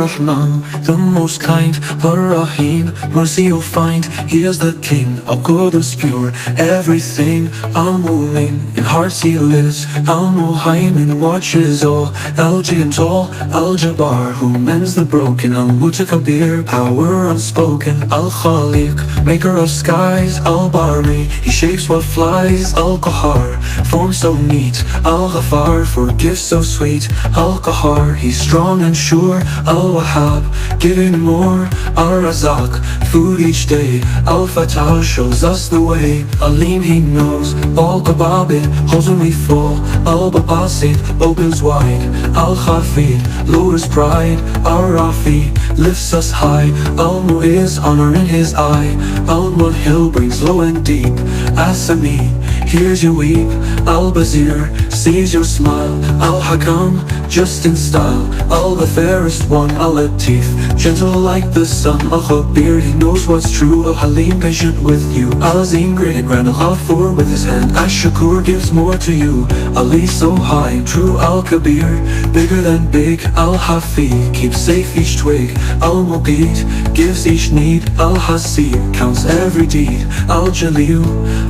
Ar-Rahman, the most kind, Ar-Rahim, mercy you'll find. He is the King, Al-Qudus, pure everything. Al-Mu'min, in hearts he lives. Al-Muhaymin, watches all. Al-Jiyantol, Al-Jabbar, who mends the broken. Al-Mutakabir, power unspoken. Al-Khaliq, maker of skies. Al-Bari, he shapes what flies. Al-Qahar, form so neat. Al-Ghafar, forgive so sweet. Al-Qahar, he's strong and sure. Al-Wahhab, giving more. Al-Razaq, food each day. Al-Fatah shows us the way. Alim, he knows. Al-Qababid, holds when we fall. Al-Babasid, opens wide. Al-Khafid, lowers pride. Al-Rafi, lifts us high. Al-Mu'iz, honor in his eye. Al-Munhil, brings low and deep. As-Sami, hears you weep. Al-Bazir, sees your smile. Al-Hakam, just in style. Al-Fairest one, Al-Latif, gentle like the sun. Al-Khabir, he knows what's true. Al-Halim, patient with you. Al-Azim, great and grand. Al-Ghafur, with his hand. Ash-Shakur, gives more to you. Ali, so high and true. Al-Kabir, bigger than big. Al-Hafi, keeps safe each twig. Al-Muqit, gives each need. Al-Hasib, counts every deed. Al-Jalil,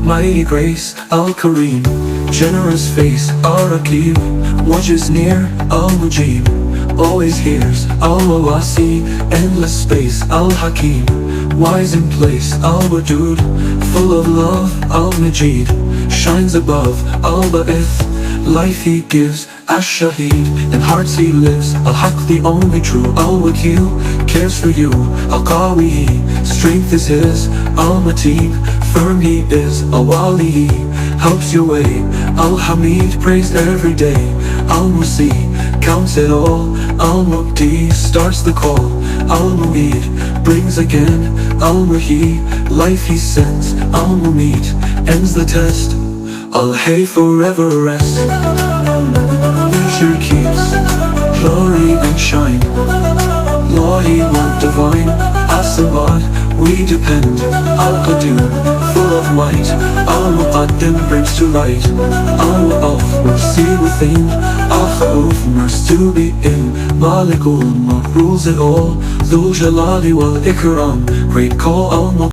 mighty grace. Al-Kareem, generous face. Al-Raqib, watches near. Al-Mujib, always hears. Al-Wawasi, endless space. Al-Hakim, wise in place. Al-Wadud, full of love. Al-Majid, shines above. Al-Ba'ith, life he gives. Ash-Shahid, in hearts he lives. Al-Haq, the only true. Al-Wakil, cares for you. Al-Qawi, strength is his. Al-Mateen, firm he is. Al-Wali, helps your way. Al-Hamid, praised every day. Al-Musi, counts it all. Al-Muqti, starts the call. Al-Mu'id, brings again. Al-Muhi, life he sends. Al-Mumit, ends the test. Al-Hay, forever rest. Nature keeps glory and shine. Lahi, one divine. As-Samad, we depend. Al-Qadim, full of might. Al-Muqaddim, brings to light. Al-Mu'af, mercy within. Al-Khawf, mercy to be in. Malikul Mulk, rules it all. Dhul Jalali wal Ikram, great call. Al-Muqaddim.